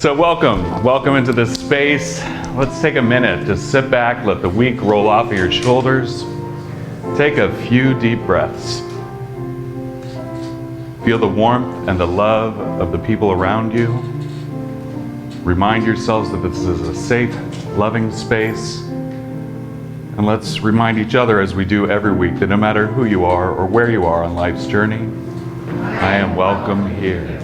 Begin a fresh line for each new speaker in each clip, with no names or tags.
So welcome into this space. Let's take a minute to sit back, let the week roll off of your shoulders. Take a few deep breaths. Feel the warmth and the love of the people around you. Remind yourselves that this is a safe, loving space. And let's remind each other, as we do every week, that no matter who you are or where you are on life's journey, I am welcome here.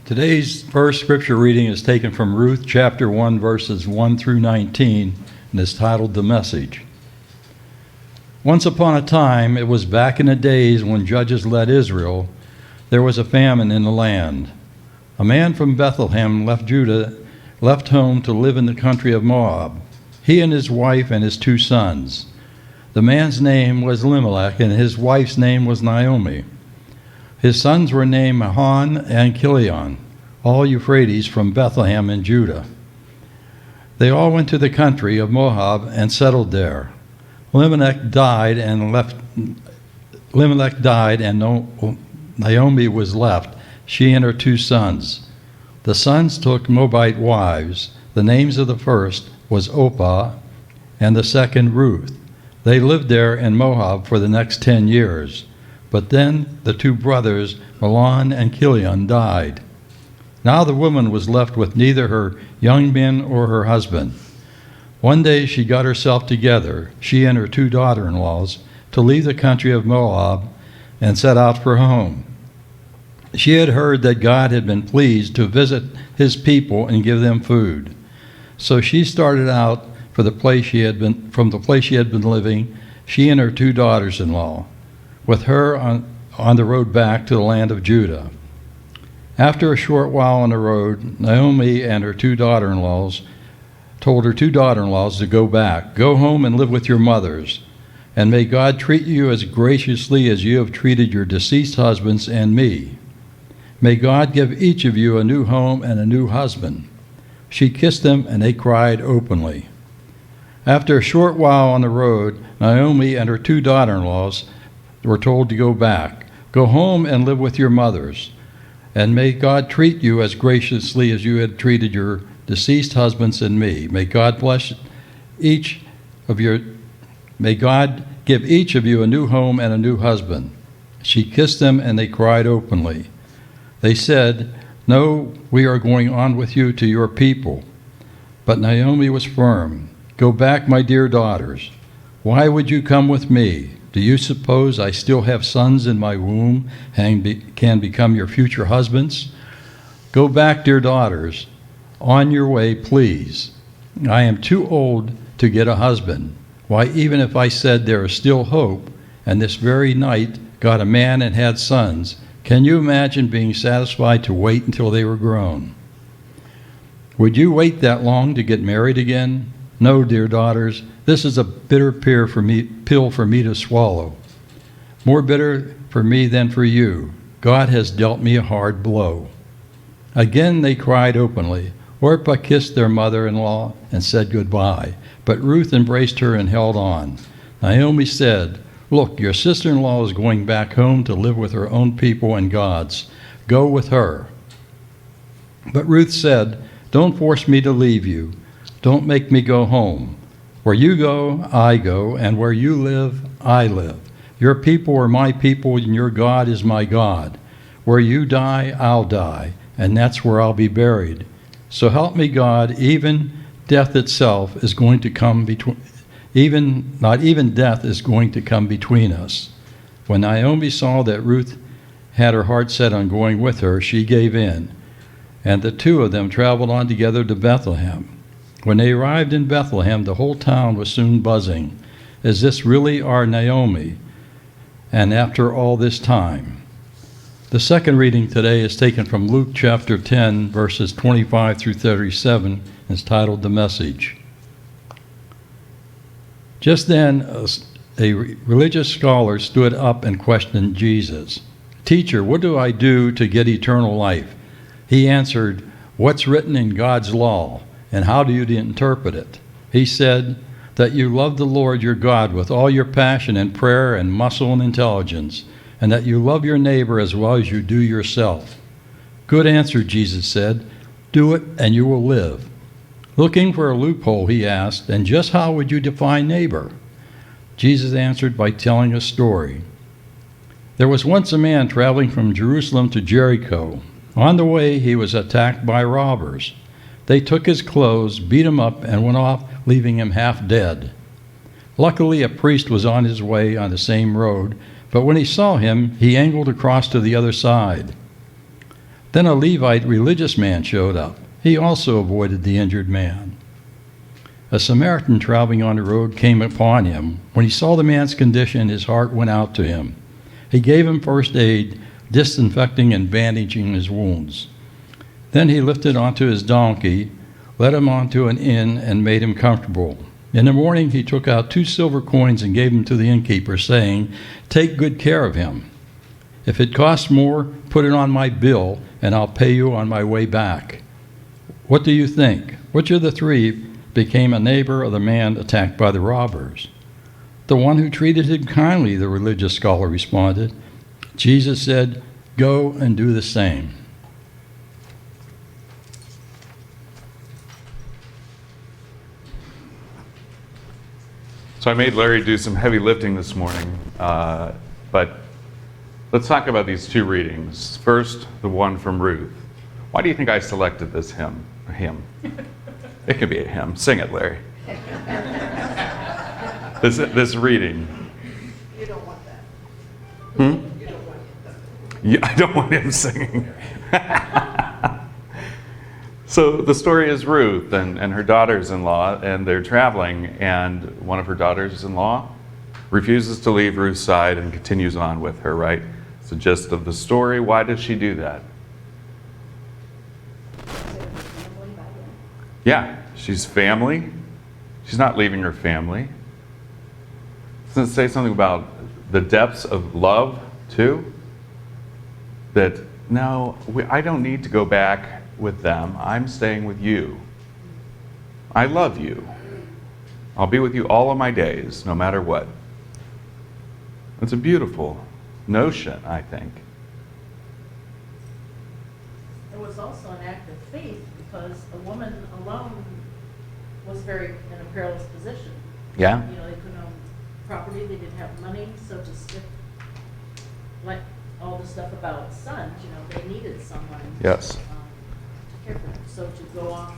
Today's first scripture reading is taken from Ruth chapter 1, verses 1 through 19, and is titled The Message. Once upon a time, it was back in the days when judges led Israel, there was a famine in the land. A man from Bethlehem left home to live in the country of Moab, he and his wife and his 2 sons. The man's name was Elimelech, and his wife's name was Naomi. His sons were named Mahlon and Chilion, all Euphrates from Bethlehem in Judah. They all went to the country of Moab and settled there. Elimelech died, and Naomi was left, she and her 2 sons. The sons took Moabite wives. The names of the first was Orpah, and the second Ruth. They lived there in Moab for the next 10 years. But then the 2 brothers, Mahlon and Chilion, died. Now the woman was left with neither her young men or her husband. One day she got herself together, she and her 2 daughter-in-laws, to leave the country of Moab and set out for home. She had heard that God had been pleased to visit his people and give them food. So she started out from the place she had been living, she and her 2 daughters-in-law, with her on the road back to the land of Judah. After a short while on the road, Naomi and her 2 daughter-in-laws told her two daughter-in-laws to go back. Go home and live with your mothers. And may God treat you as graciously as you have treated your deceased husbands and me. May God give each of you a new home and a new husband. She kissed them, and they cried openly. After a short while on the road, Naomi and her two daughter-in-laws were told to go back. Go home and live with your mothers. And may God treat you as graciously as you had treated your deceased husbands and me. May God give each of you a new home and a new husband. She kissed them, and they cried openly. They said, No, we are going on with you to your people. But Naomi was firm. Go back, my dear daughters. Why would you come with me? Do you suppose I still have sons in my womb and can become your future husbands? Go back, dear daughters. On your way, please. I am too old to get a husband. Why, even if I said there is still hope, and this very night got a man and had sons, can you imagine being satisfied to wait until they were grown? Would you wait that long to get married again? No, dear daughters, this is a bitter pill for me to swallow. More bitter for me than for you. God has dealt me a hard blow. Again they cried openly. Orpah kissed their mother-in-law and said goodbye, but Ruth embraced her and held on. Naomi said, Look, your sister-in-law is going back home to live with her own people and God's. Go with her. But Ruth said, Don't force me to leave you. Don't make me go home. Where you go, I go, and where you live, I live. Your people are my people, and your God is my God. Where you die, I'll die, and that's where I'll be buried. So help me God, even death itself is going to come between, not even death is going to come between us. When Naomi saw that Ruth had her heart set on going with her, she gave in, and the two of them traveled on together to Bethlehem. When they arrived in Bethlehem, the whole town was soon buzzing. Is this really our Naomi? And after all this time? The second reading today is taken from Luke chapter 10, verses 25 through 37, and is titled The Message. Just then, a religious scholar stood up and questioned Jesus. Teacher, what do I do to get eternal life? He answered, What's written in God's law? And how do you interpret it? He said, that you love the Lord your God with all your passion and prayer and muscle and intelligence, and that you love your neighbor as well as you do yourself. Good answer, Jesus said. Do it and you will live. Looking for a loophole, he asked, and just how would you define neighbor? Jesus answered by telling a story. There was once a man traveling from Jerusalem to Jericho. On the way, he was attacked by robbers. They took his clothes, beat him up, and went off, leaving him half dead. Luckily, a priest was on his way on the same road, but when he saw him, he angled across to the other side. Then a Levite religious man showed up. He also avoided the injured man. A Samaritan traveling on the road came upon him. When he saw the man's condition, his heart went out to him. He gave him first aid, disinfecting and bandaging his wounds. Then he lifted onto his donkey, led him onto an inn, and made him comfortable. In the morning he took out 2 silver coins and gave them to the innkeeper, saying, Take good care of him. If it costs more, put it on my bill, and I'll pay you on my way back. What do you think? Which of the 3 became a neighbor of the man attacked by the robbers? The one who treated him kindly, the religious scholar responded. Jesus said, Go and do the same.
So I made Larry do some heavy lifting this morning, but let's talk about these 2 readings. First, the one from Ruth. Why do you think I selected this hymn? It could be a hymn. Sing it, Larry. This reading.
You don't want that. You don't want that.
Yeah, I don't want him singing. So the story is Ruth and her daughters-in-law, and they're traveling, and one of her daughters-in-law refuses to leave Ruth's side and continues on with her, right? It's the gist of the story. Why does she do that? Yeah, She's family. She's not leaving her family. Doesn't it say something about the depths of love, too? That, no, I don't need to go back with them. I'm staying with you. I love you. I'll be with you all of my days, no matter what. It's a beautiful notion, I think.
It was also an act of faith because a woman alone was very in a perilous position.
Yeah?
You know, they couldn't own property, they didn't have money, so to stick, like all the stuff about sons, you know, they needed someone
Yes.
to care for them. So to go off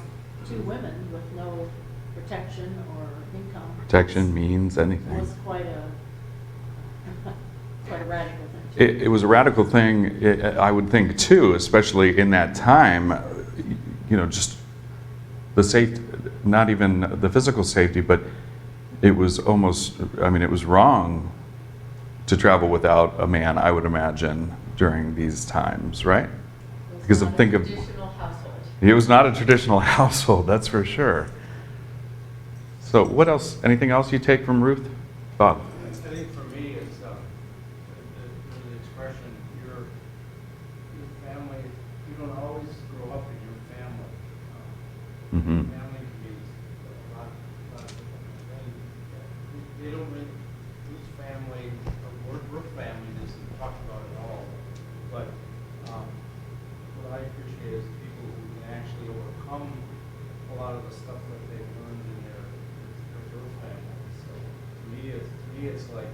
two women with no protection or income.
Protection means anything.
Was quite a radical thing.
It was a radical thing, I would think, too, especially in that time, just the safety, not even the physical safety, but it was almost, it was wrong to travel without a man, I would imagine, during these times, right? Because of
traditional household.
It was not a traditional household, that's for sure. So what else, anything else you take from Ruth? Bob?
I think for me, it's the expression, your family, you don't always grow up in your family.
Mm-hmm.
Family can be a lot of different things. They don't really, Ruth's family, her family isn't talked about at all. But what I appreciate is people who can actually overcome a lot of the stuff that they've learned in their birth family. So to me, it's like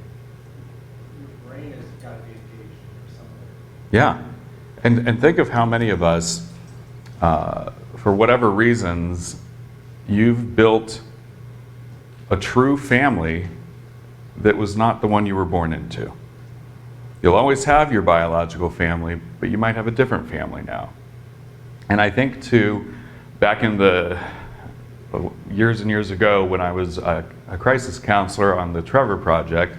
your brain has got to be engaged or something.
Yeah, and think of how many of us, for whatever reasons, you've built a true family that was not the one you were born into. You'll always have your biological family, but you might have a different family now. And I think too, back in the years and years ago when I was a crisis counselor on the Trevor Project,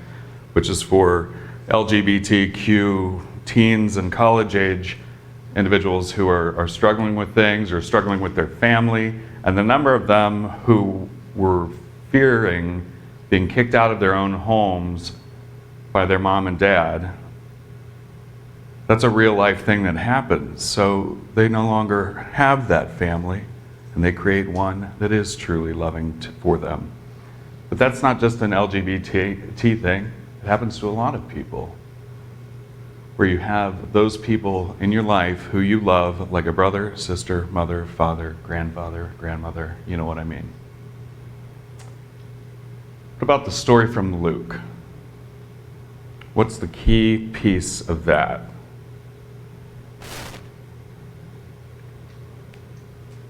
which is for LGBTQ teens and college age individuals who are struggling with things or struggling with their family, and the number of them who were fearing being kicked out of their own homes by their mom and dad. That's a real life thing that happens. So they no longer have that family, and they create one that is truly loving for them. But that's not just an LGBT thing. It happens to a lot of people, where you have those people in your life who you love like a brother, sister, mother, father, grandfather, grandmother, you know what I mean. What about the story from Luke? What's the key piece of that?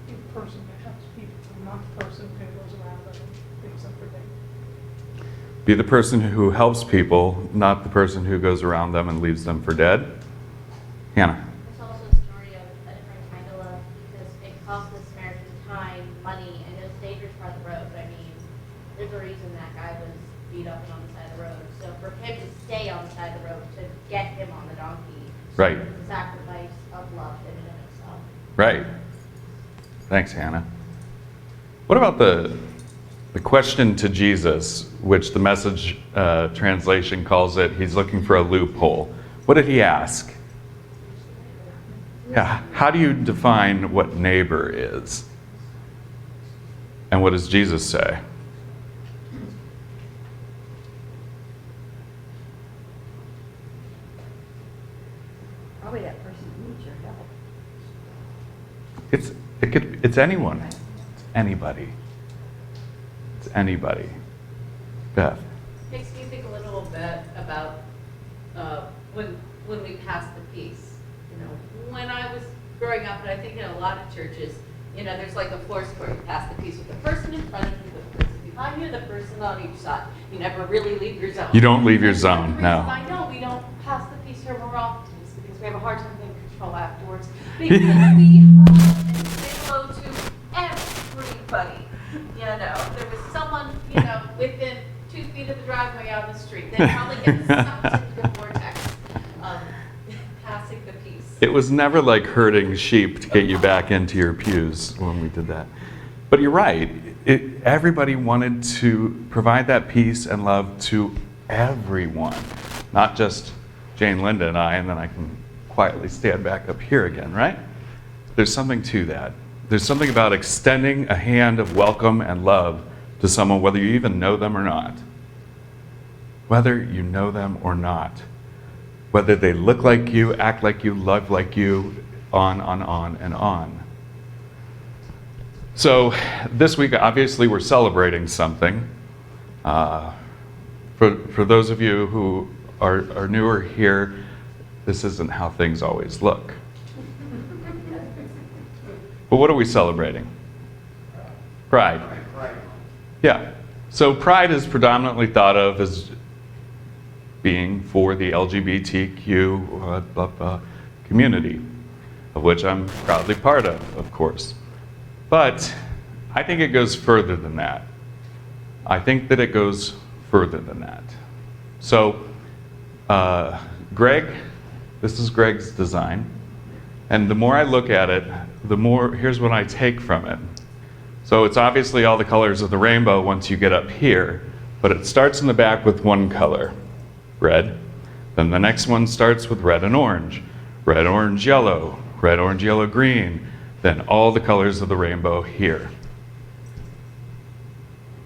The person that helps people, not the person who goes around them and picks up for them.
Be the person who helps people, not the person who goes around them and leaves them for dead. Hannah.
It's also a story of a different kind of love because it cost the Samaritan time, money, and it was a dangerous part of the road. I mean, there's a reason that guy was beat up and on the side of the road. So for him to stay on the side of the road, to get him on the donkey,
Right.
was a sacrifice of love in and of itself.
Right. Thanks, Hannah. What about the question to Jesus, which the Message translation calls it, he's looking for a loophole. What did he ask? Yeah, how do you define what neighbor is? And what does Jesus say?
Probably that person who needs your help.
It's anyone. It's anybody. It's anybody. Beth.
Makes me think a little bit about when we pass the peace. You know, when I was growing up, and I think in a lot of churches, you know, there's like a force where you pass the peace with the person in front of you, the person behind you, the person on each side. You never really leave your zone.
You don't leave your
And
zone,
the
no.
reason I know we don't pass the peace here more often is because we have a hard time getting control afterwards. Because we hug and say hello to everybody. You know, there was someone, you know, within 2 feet of the driveway on the street. They probably get sucked into the vortex of passing the peace.
It was never like herding sheep to get you back into your pews when we did that. But you're right. Everybody wanted to provide that peace and love to everyone, not just Jane, Linda, and I, and then I can quietly stand back up here again, right? There's something to that. There's something about extending a hand of welcome and love to someone, whether you even know them or not. Whether you know them or not. Whether they look like you, act like you, love like you, on and on. So this week, obviously, we're celebrating something. For those of you who are newer here, this isn't how things always look. But what are we celebrating? Pride. Yeah. So pride is predominantly thought of as being for the LGBTQ community, of which I'm proudly part of course. But I think it goes further than that. I think that it goes further than that. So, Greg, this is Greg's design. And the more I look at it, the more, here's what I take from it. So it's obviously all the colors of the rainbow once you get up here, but it starts in the back with one color, red. Then the next one starts with red and orange, red, orange, yellow, green, then all the colors of the rainbow here.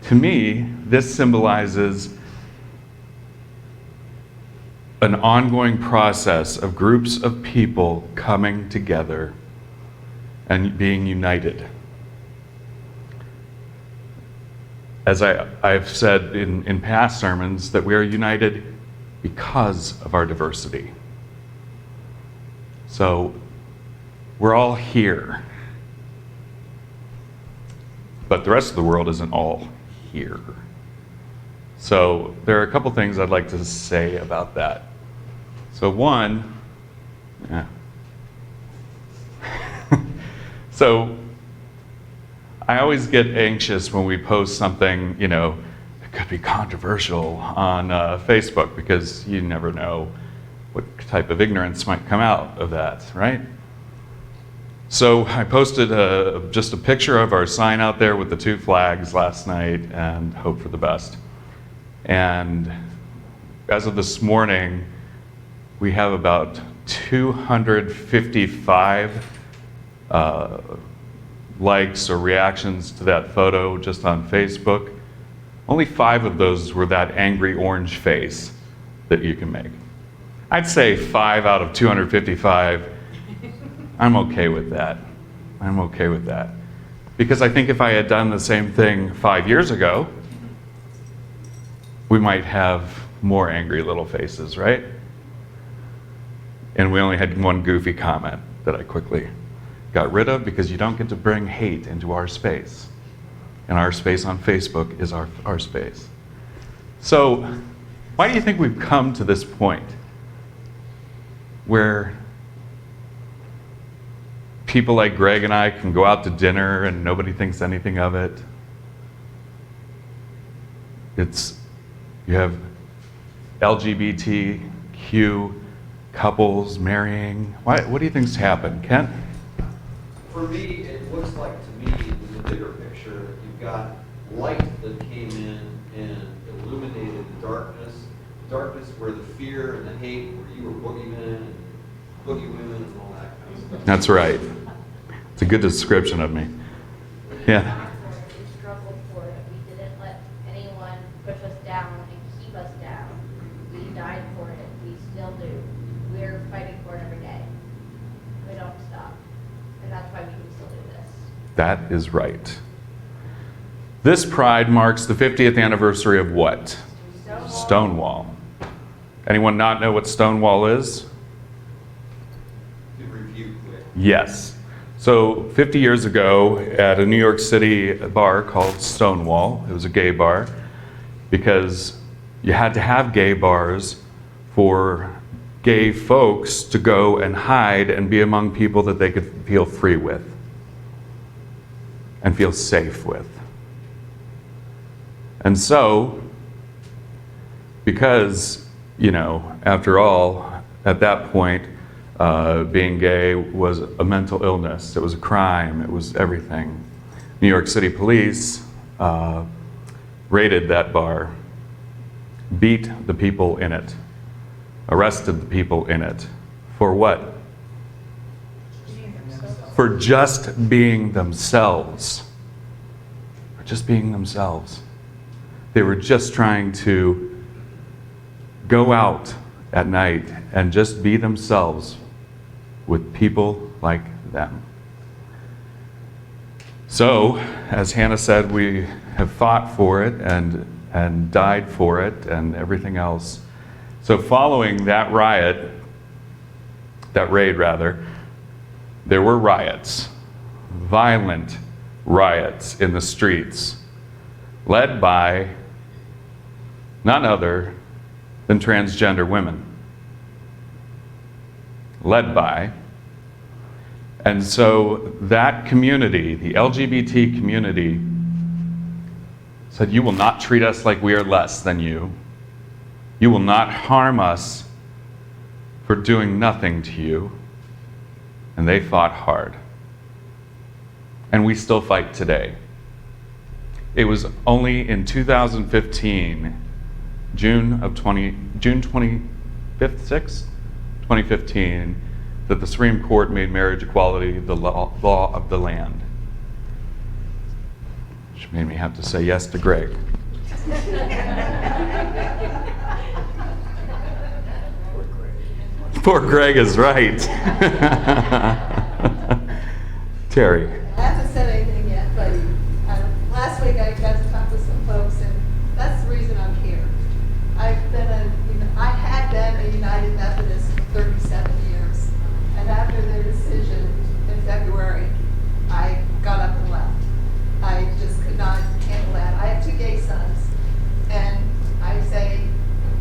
To me, this symbolizes an ongoing process of groups of people coming together and being united. As I've said in past sermons, that we are united because of our diversity. So we're all here, but the rest of the world isn't all here. So there are a couple things I'd like to say about that. So one, so I always get anxious when we post something, that could be controversial on Facebook, because you never know what type of ignorance might come out of that, right? So I posted just a picture of our sign out there with the two flags last night and hope for the best. And as of this morning, we have about 255 likes or reactions to that photo just on Facebook. Only 5 of those were that angry orange face that you can make. I'd say 5 out of 255, I'm okay with that. I'm okay with that. Because I think if I had done the same thing 5 years ago, we might have more angry little faces, right? And we only had one goofy comment that I quickly got rid of, because you don't get to bring hate into our space. And our space on Facebook is our space. So why do you think we've come to this point where people like Greg and I can go out to dinner and nobody thinks anything of it? You have LGBTQ couples marrying. What do you think's happened, Kent?
For me, it looks like to me, in the bigger picture, you've got light that came in and illuminated the darkness where the fear and the hate, where you were boogeymen and boogie women and all that kind of stuff.
That's right. It's a good description of me. Yeah.
We struggled for it. We didn't let anyone push us down and keep us down. We died for it. We still do. We're fighting for it every day. We don't stop. And that's why we can still do this.
That is right. This Pride marks the 50th anniversary of what? Stonewall. Anyone not know what Stonewall is?
Good review quick.
Yes. So 50 years ago at a New York City bar called Stonewall, it was a gay bar, because you had to have gay bars for gay folks to go and hide and be among people that they could feel free with and feel safe with. And so, because, after all, at that point, being gay was a mental illness. It was a crime. It was everything. New York City police raided that bar, beat the people in it, arrested the people in it. For what? For just being themselves. For just being themselves. They were just trying to go out at night and just be themselves with people like them. So, as Hannah said, we have fought for it and died for it and everything else. So following that raid, there were riots, violent riots in the streets, led by none other than transgender women. Led by. And so that community, the LGBT community, said, you will not treat us like we are less than you. You will not harm us for doing nothing to you. And they fought hard. And we still fight today. It was only in 2015, June 25th, 2015, that the Supreme Court made marriage equality the law of the land. Which made me have to say yes to Greg. Poor Greg is right. Terry.
I haven't said anything yet, but last week I got to talk with some folks, and that's the reason I'm here. I had been a United Methodist for 37 years, and after their decision in February, I got up and left. I just could not handle that. I have 2 gay sons, and I say,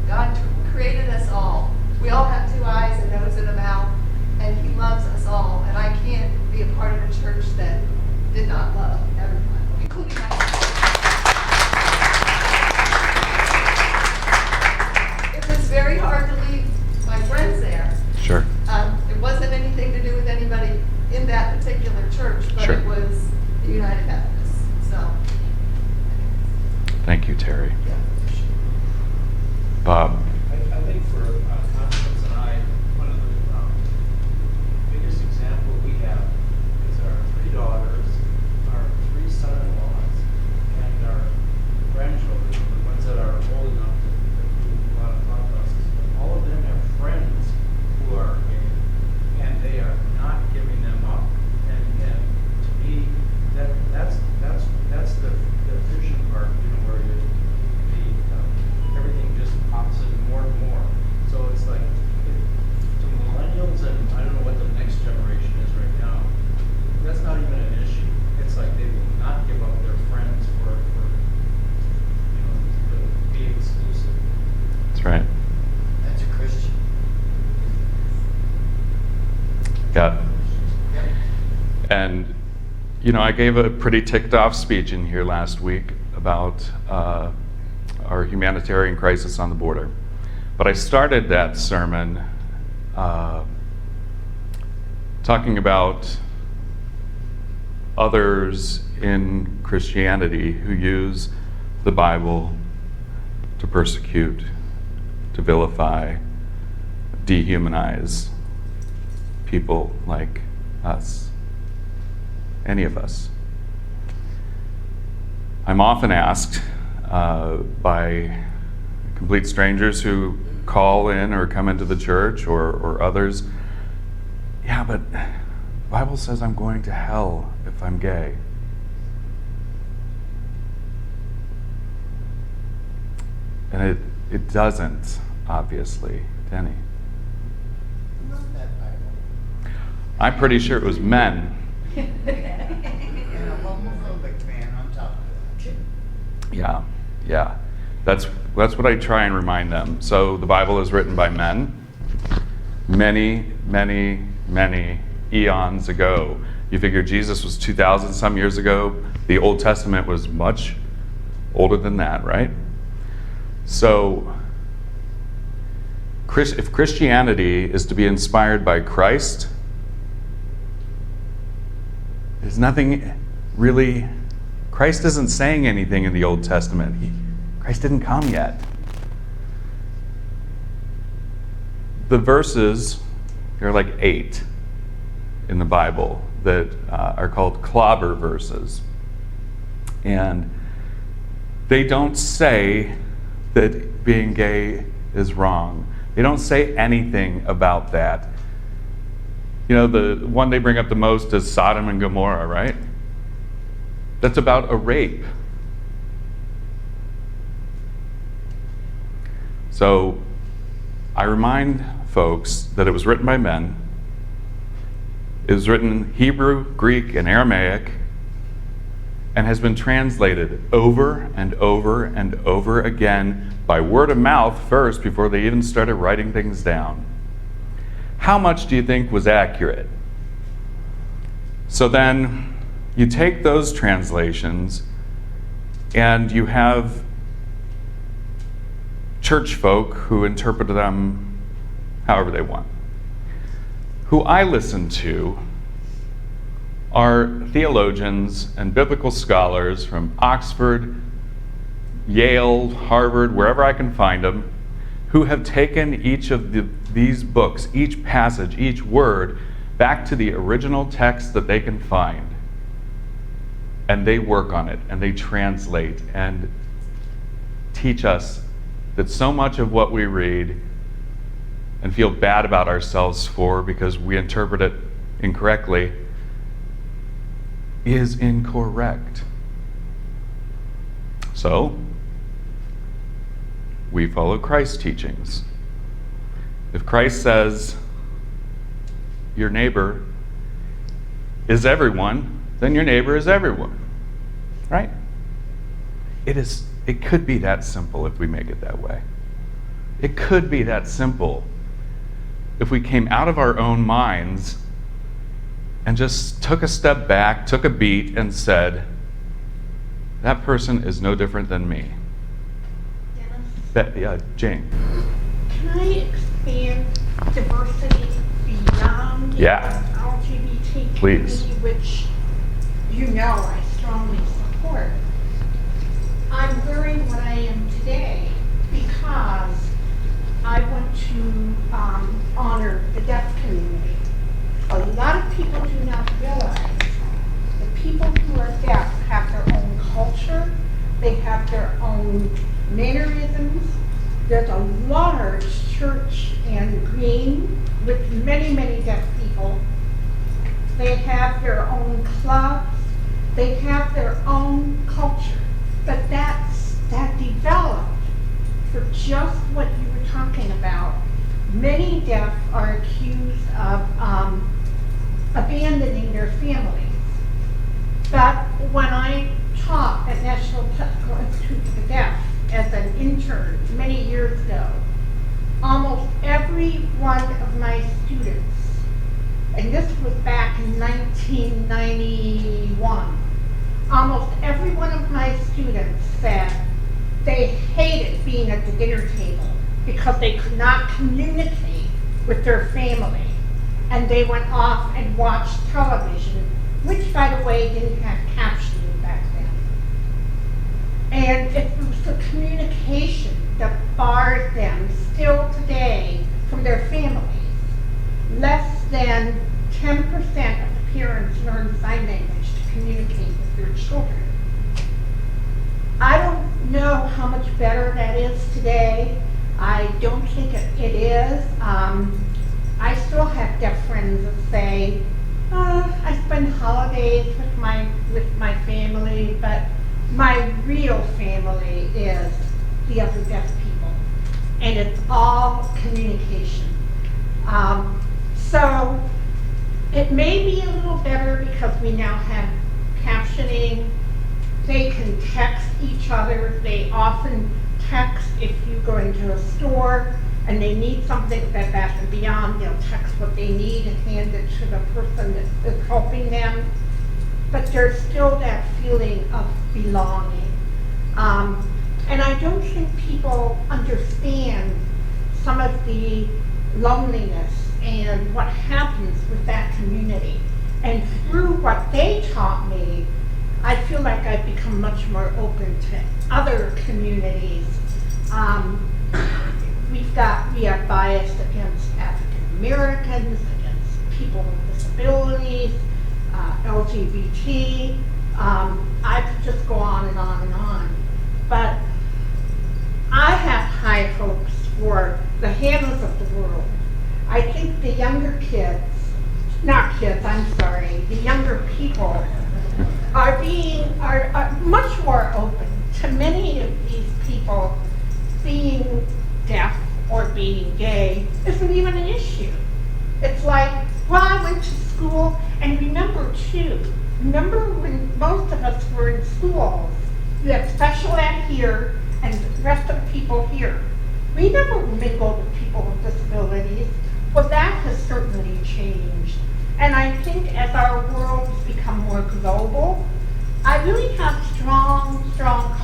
God created us all. We all have 2 eyes, a nose, and a mouth, and He loves us all, and I can't be a part of a church that did not love everyone, including myself. It was very hard to leave my friends there.
Sure.
It wasn't anything to do with anybody in that particular church, but
Sure.
it was the United Methodists. So,
Thank you, Terry.
yeah.
Bob.
I think for Constance and I, one of the biggest example we have is our 3 daughters, our 3 son-in-laws, and our grandchildren, the ones that are old enough to do a lot of thought process. But all of them have friends who are gay, and they are not giving them up. And to me, that's the vision part, where everything just pops in more and more. So it's like, to millennials, and I don't know what the next generation is right now, that's not even an issue. It's like they will not give up their friends for to be exclusive.
That's right.
That's a Christian.
Yeah. And, I gave a pretty ticked off speech in here last week about our humanitarian crisis on the border. But I started that sermon talking about others in Christianity who use the Bible to persecute, to vilify, dehumanize people like us, any of us. I'm often asked by complete strangers who call in or come into the church or others, yeah, but the Bible says I'm going to hell if I'm gay. And it doesn't, obviously, Denny.
Not that Bible.
I'm pretty sure it was men.
And a homophobic man on top of that.
Yeah. That's what I try and remind them. So the Bible is written by men many, many, many eons ago. You figure Jesus was 2,000 some years ago. The Old Testament was much older than that, right? So if Christianity is to be inspired by Christ, there's nothing really Christ isn't saying anything in the Old Testament. Christ didn't come yet. The verses, there are like 8 in the Bible that are called clobber verses. And they don't say that being gay is wrong. They don't say anything about that. You know, the one they bring up the most is Sodom and Gomorrah, right? That's about a rape. So I remind folks that it was written by men. It was written in Hebrew, Greek, and Aramaic, and has been translated over and over and over again by word of mouth first before they even started writing things down. How much do you think was accurate? So then you take those translations and you have church folk who interpret them however they want. Who I listen to are theologians and biblical scholars from Oxford, Yale, Harvard, wherever I can find them, who have taken each of these books, each passage, each word, back to the original text that they can find. And they work on it, and they translate, and teach us that so much of what we read and feel bad about ourselves for because we interpret it incorrectly is incorrect. So, we follow Christ's teachings. If Christ says your neighbor is everyone, then your neighbor is everyone, right? It could be that simple if we make it that way. It could be that simple if we came out of our own minds and just took a step back, took a beat, and said, that person is no different than me. Jane.
Can I expand diversity beyond LGBT
Please.
community, which you know I strongly support? I'm wearing what I am today because I want to honor the deaf community. A lot of people do not realize the people who are deaf have their own culture, they have their own mannerisms. There's a large church in Green with many, many deaf people. They have their own clubs. They have their own culture. But that developed for just what you were talking about. Many deaf are accused of abandoning their families. But when I taught at National Technical Institute for the Deaf as an intern many years ago, almost every one of my students, and this was back in 1991, almost every one of my students said they hated being at the dinner table because they could not communicate with their family. And they went off and watched television, which, by the way, didn't have captioning back then. And it was the communication that barred them still today from their families. Less than 10% of the parents learn sign language to communicate with their children. I don't know how much better that is today. I don't think it is. I still have deaf friends that say, I spend holidays with my family, but my real family is the other deaf people. And it's all communication. So it may be a little better because we now have captioning. They can text each other. They often text if you go into a store and they need something at Bed Bath & Beyond, they'll text what they need and hand it to the person that is helping them. But there's still that feeling of belonging. And I don't think people understand some of the loneliness and what happens with that community. And through what they taught me, I feel like I've become much more open to other communities. We are biased against African Americans, against people with disabilities, LGBT. I could just go on and on and on. But I have high hopes for the Hannahs of the world. I think the younger kids, not kids, I'm sorry, the younger people are much more open to many of these people. Being deaf or being gay isn't even an issue. It's like, well, I went to school, and remember when most of us were in schools, you had special ed here and the rest of the people here. We never mingled with people with disabilities. Well, that has certainly changed. And I think as our world has become more global, I really have strong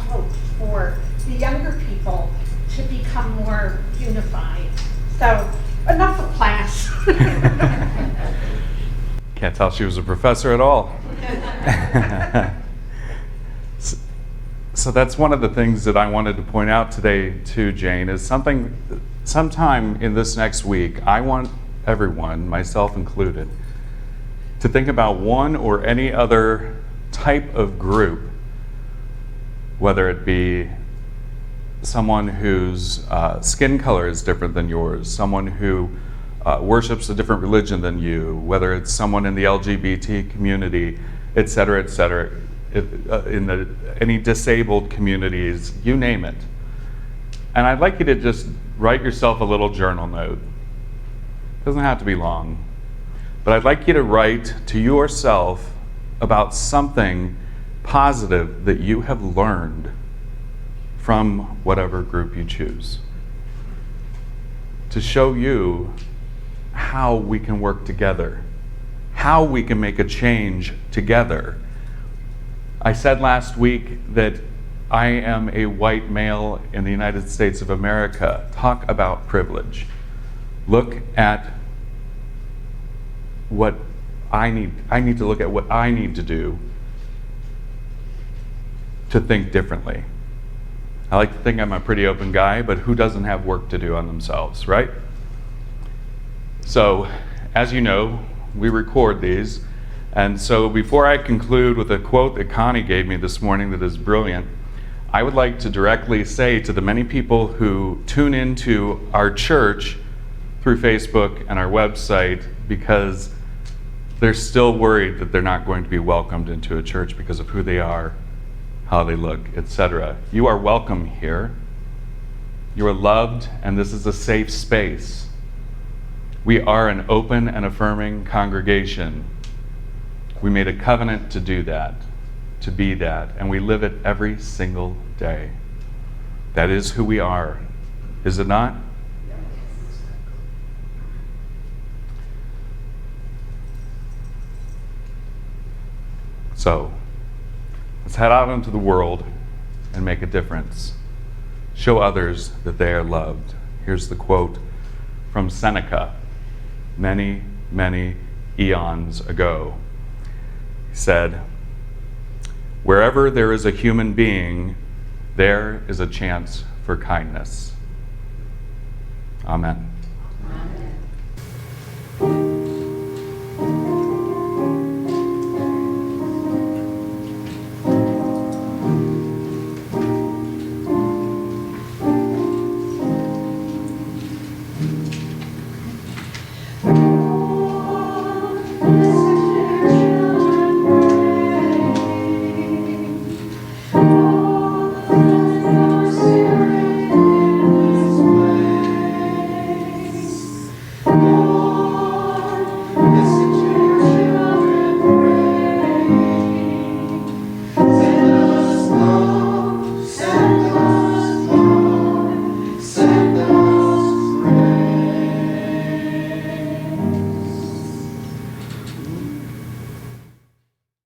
hopes for the younger people to become more unified. So, enough of class.
Can't tell she was a professor at all. So that's one of the things that I wanted to point out today too, Jane, is sometime in this next week, I want everyone, myself included, to think about one or any other type of group, whether it be someone whose skin color is different than yours, someone who worships a different religion than you, whether it's someone in the LGBT community, et cetera, any disabled communities, you name it. And I'd like you to just write yourself a little journal note. It doesn't have to be long. But I'd like you to write to yourself about something positive that you have learned from whatever group you choose, to show you how we can work together, how we can make a change together. I said last week that I am a white male in the United States of America. Talk about privilege. Look at what I need to look at what I need to do to think differently. I like to think I'm a pretty open guy, but who doesn't have work to do on themselves, right? So, as you know, we record these. And so before I conclude with a quote that Connie gave me this morning that is brilliant, I would like to directly say to the many people who tune into our church through Facebook and our website because they're still worried that they're not going to be welcomed into a church because of who they are, how they look, etc. You are welcome here. You are loved, and this is a safe space. We are an open and affirming congregation. We made a covenant to do that, to be that, and we live it every single day. That is who we are, is it not? So, let's head out into the world and make a difference. Show others that they are loved. Here's the quote from Seneca, many, many eons ago. He said, "Wherever there is a human being, there is a chance for kindness." Amen.